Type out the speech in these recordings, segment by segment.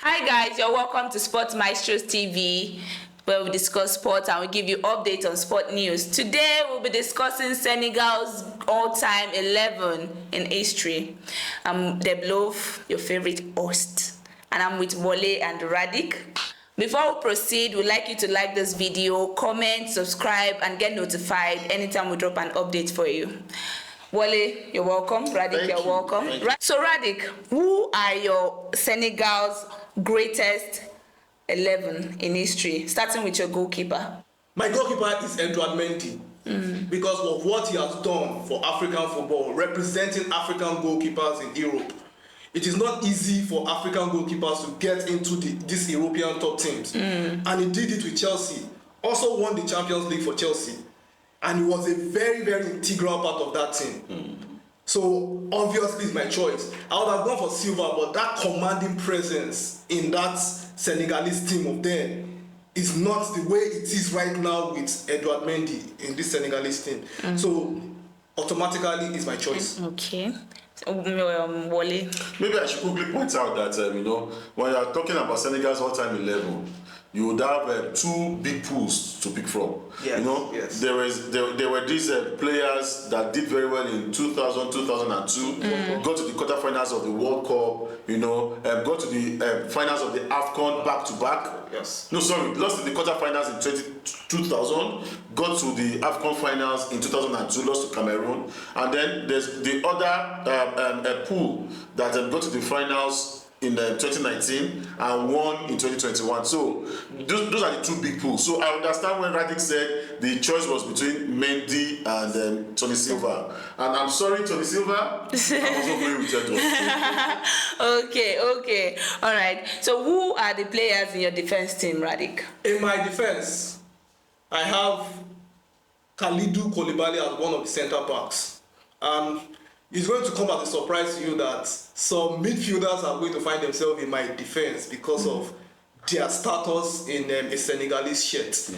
Hi guys, you're welcome to Sport Maestros TV, where we discuss sport and we give you updates on sport news. Today we'll be discussing Senegal's all-time 11 in history. I'm Deblove, your favorite host, and I'm with Wole and Radic. Before we proceed, we'd like you to like this video, comment, subscribe, and get notified anytime we drop an update for you. Wole, you're welcome. Radic, you're welcome. So Radic, who are your Senegal's greatest 11 in history, starting with your goalkeeper? My goalkeeper is Edouard Mendy because of what he has done for African football, representing African goalkeepers in Europe. It is not easy for African goalkeepers to get into these European top teams. And he did it with Chelsea. Also won the Champions League for Chelsea. And he was a very, very integral part of that team. So obviously it's my choice. I would have gone for Silva, but that commanding presence in that Senegalese team of then is not the way it is right now with Edouard Mendy in this Senegalese team. So automatically it's my choice. Okay. Wole. Maybe I should quickly point out that when you are talking about Senegal's all-time 11, you would have two big pools to pick from. Yes, yes. There were these players that did very well in 2000, 2002, got to the quarterfinals of the World Cup, got to the finals of the AFCON back-to-back. Yes. No, sorry, lost in the quarterfinals in 2000, got to the AFCON finals in 2002, lost to Cameroon. And then there's the other pool that got to the finals in 2019 and won in 2021. So those are the two big pools. So I understand when Radic said the choice was between Mendy and Tony Silva. And I'm sorry, Tony Silva, I was not going with Edouard. Okay. All right. So who are the players in your defense team, Radic? In my defense, I have Kalidou Koulibaly as one of the centre backs. It's going to come as a surprise to you that some midfielders are going to find themselves in my defense because of their status in a Senegalese shirt.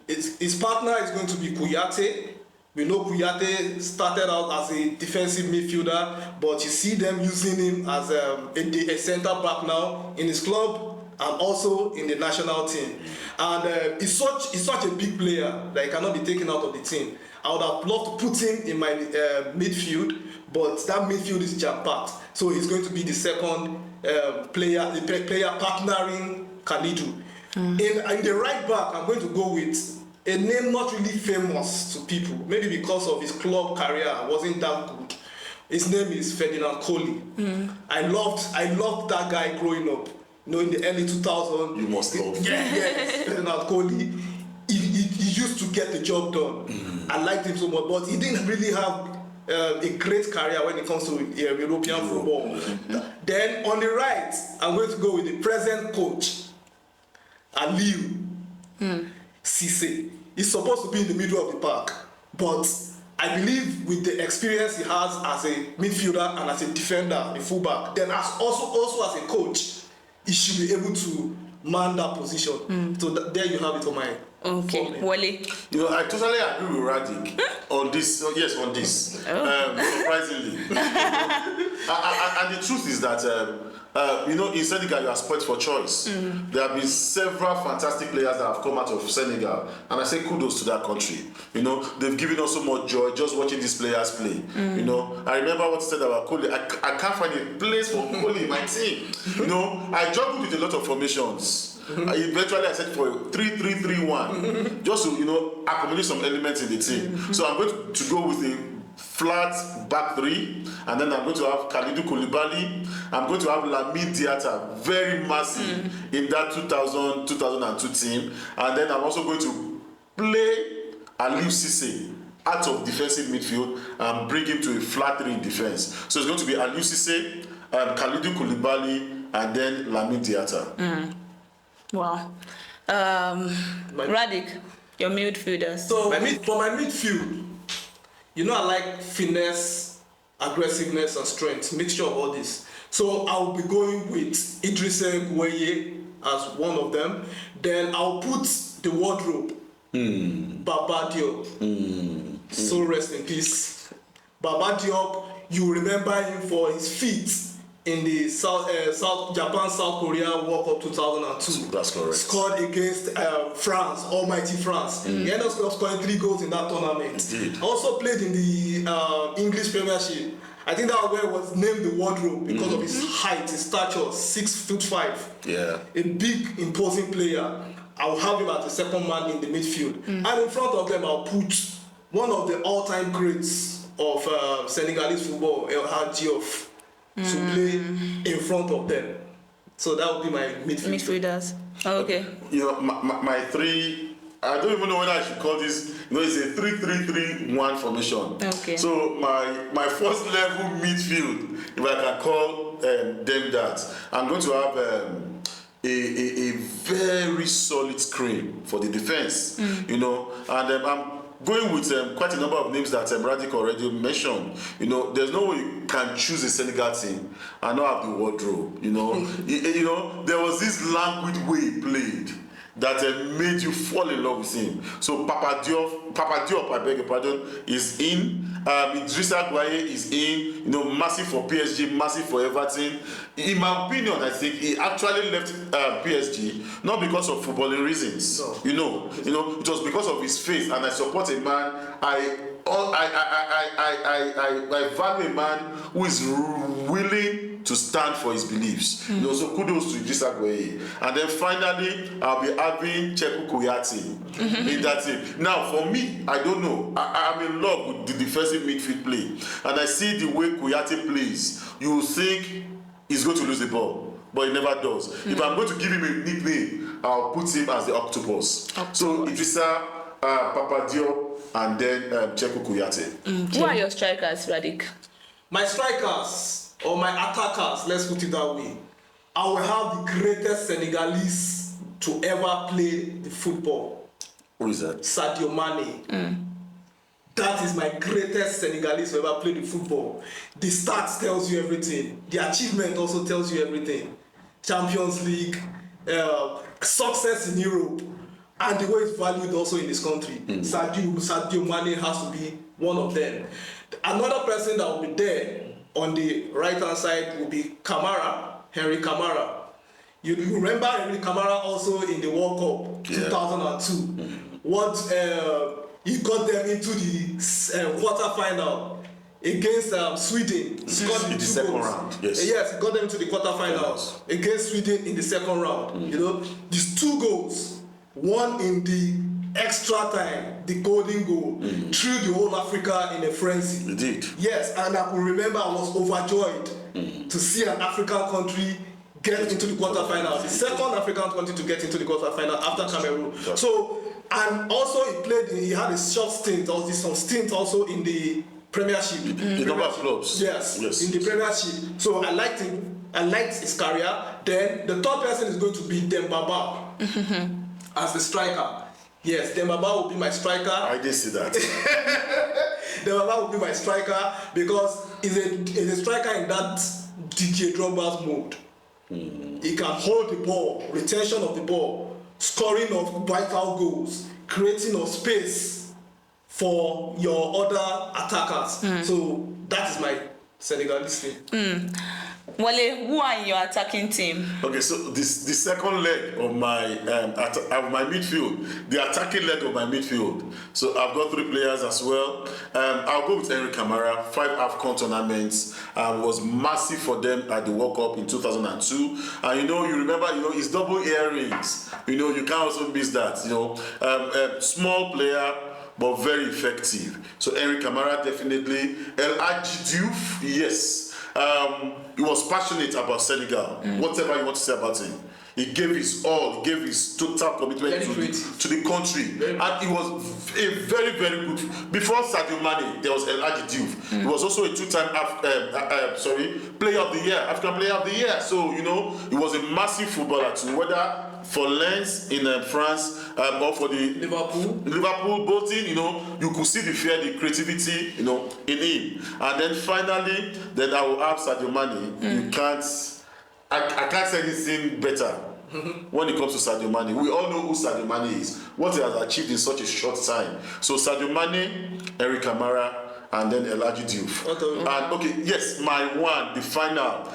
His partner is going to be Kouyaté. We know Kouyaté started out as a defensive midfielder, but you see them using him as a centre back now in his club and also in the national team. And he's such a big player that he cannot be taken out of the team. I would have loved to put him in my midfield, but that midfield is jam-packed. So he's going to be the second player partnering Kalidou. In the right back, I'm going to go with a name not really famous to people, maybe because of his club career wasn't that good. His name is Ferdinand Coly. I loved that guy growing up. In the early 2000s. You must love. Yes, Ferdinand Coly. He used to get the job done. I liked him so much, but he didn't really have a great career when it comes to European football. Then on the right, I'm going to go with the present coach, Aliou Cissé. He's supposed to be in the middle of the park, but I believe with the experience he has as a midfielder and as a defender, a fullback, then also as a coach, he should be able to man that position. So there you have it on my. Okay, Wole. I totally agree with Radic on this. Yes, on this. Surprisingly. and the truth is that, in Senegal, you are spoiled for choice. There have been several fantastic players that have come out of Senegal, and I say kudos to that country. They've given us so much joy just watching these players play. I remember what you said about Coly. I can't find a place for Coly in my team. I juggled with a lot of formations. Eventually I said for 3-3-3-1 just to accommodate some elements in the team. So I'm going to go with a flat back three, and then I'm going to have Kalidou Koulibaly. I'm going to have Lamine Diatta, very massive in that 2000-2002 team, and then I'm also going to play Aliou Cissé out of defensive midfield and bring him to a flat three in defense. So it's going to be Aliou Cissé, Kalidou Koulibaly, and then Lamine Diatta. Wow. Radic, your midfielders. So for my midfield, I like finesse, aggressiveness, and strength, mixture of all this. So I'll be going with Idrissa Gueye as one of them. Then I'll put the wardrobe, Baba Diop. So rest in peace. Baba Diop, you remember him for his feats in the Japan South Korea World Cup 2002. That's correct. Scored against France, almighty France. He ended up scoring 3 goals in that tournament. Indeed. Also played in the English Premiership. I think that was where he was named the wardrobe because of his height, his stature, 6'5". Yeah. A big, imposing player. I'll have him as the second man in the midfield. And in front of them, I'll put one of the all-time greats of Senegalese football, El Hadji Diouf, to play in front of them. So that would be my midfield. Midfielders. Oh, okay. You know, my 3. I don't even know whether I should call this. You know, it's a 3-3-3-1 formation. Okay. So my first level midfield, if I can call them that, I'm going to have a very solid screen for the defense. You know, and I'm going with quite a number of names that Radic already mentioned. You know, there's no way you can choose a Senegal team and not have the wardrobe. You know, you know, there was this languid way he played that made you fall in love with him. So Papa Diop, I beg your pardon, is in. Idrissa Gueye is in. You know, massive for PSG, massive for Everton. In my opinion, I think he actually left PSG not because of footballing reasons. No. You know, it was because of his faith. And I support a man. I value a man who is willing to stand for his beliefs. You know, so kudos to Idrissa Gueye. And then finally, I'll be having Cheku Kouyaté in that team. Now, for me, I don't know. I'm in love with the defensive midfield play. And I see the way Kouyaté plays. You think he's going to lose the ball, but he never does. If I'm going to give him a nickname, I'll put him as the Octopus. So Idrissa, Papa Diop, and then Cheku Kouyaté. Who are your strikers, Radic? My strikers, or my attackers, let's put it that way, I will have the greatest Senegalese to ever play the football. Who is that? Sadio Mane. That is my greatest Senegalese to ever play the football. The stats tells you everything. The achievement also tells you everything. Champions League, success in Europe, and the way it's valued also in this country. Sadio Mane has to be one of them. Another person that will be there on the right-hand side will be Henry Camara. You remember Henry Camara also in the World Cup 2002. What he got them into the quarter-final against Sweden. Scored in the second round. Yes, he got them into the quarter-finals against Sweden in the second round. You know, these 2 goals, one in the extra time, the golden goal, threw the whole Africa in a frenzy. Indeed. Yes, and I could remember I was overjoyed to see an African country get into the quarterfinals. The second African country to get into the quarterfinal after Cameroon. Yes. So, and also he had a short stint, some stint also in the Premiership. The number of clubs. Yes, in the Premiership. So I liked him. I liked his career. Then the third person is going to be Dembaba as the striker. Yes, Dembaba will be my striker. I did see that. Dembaba will be my striker because he's a striker in that DJ Drogba's mode. He can hold the ball, retention of the ball, scoring of vital goals, creating of space for your other attackers. So that is my Senegalese team. Wale, who are in your attacking team? Okay, so the second leg of my midfield, the attacking leg of my midfield. So I've got 3 players as well. I'll go with Henry Camara. 5 AFCON tournaments, was massive for them at the World Cup in 2002. And you remember, his double earrings. You can't also miss that. Small player, but very effective. So Henry Camara definitely. El Hadji Diouf, yes. He was passionate about Senegal. Whatever you want to say about him, he gave his all. He gave his total commitment to the country, and he was a very, very good. Before Sadio Mane, there was El Hadji Diouf. He was also a 2-time player of the year, African player of the year. So he was a massive footballer too. Whether for Lens in France or for the Liverpool Bolton, you could see the fear, the creativity, in him. And then finally, I will have Sadio Mane. I can't say anything better when it comes to Sadio Mane. We all know who Sadio Mane is, what he has achieved in such a short time. So Sadio Mane, Henry Camara, and then Elijah Diouf. And okay, yes, my one, the final.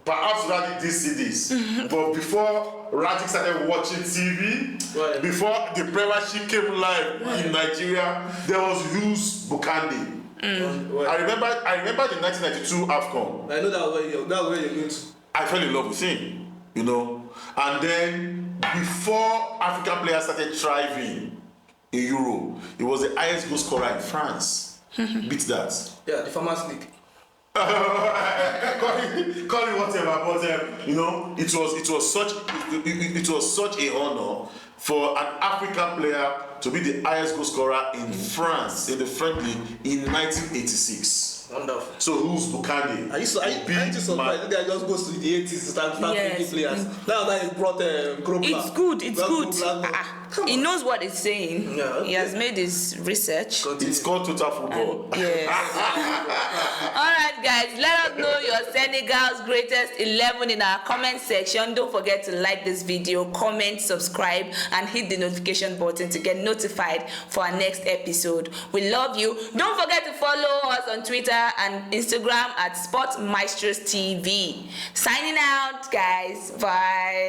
Perhaps Radic did see this, but before Radic started watching TV, before the Premiership came live in Nigeria, there was Yus Bukandi. I remember the 1992 AFCON. I know that's where you're going to. I fell in love with him, you know. And then before African players started thriving in Europe, he was the highest goal scorer in France. Beat that. Yeah, the Farmers League. call it whatever, but you know, it was such a honor for an African player to be the highest goal scorer in France in the French league in 1986. Wonderful. So who's Bukandi? I used to surprise that guy just goes to the 80s to start picking players. Now that he brought Grobler. It's good. He knows what he's saying. Yeah, okay. He has made his research. It's called total football. Yes. All right, guys. Let us know your Senegal's greatest 11 in our comment section. Don't forget to like this video, comment, subscribe, and hit the notification button to get notified for our next episode. We love you. Don't forget to follow us on Twitter and Instagram at Sport Maestros TV. Signing out, guys. Bye.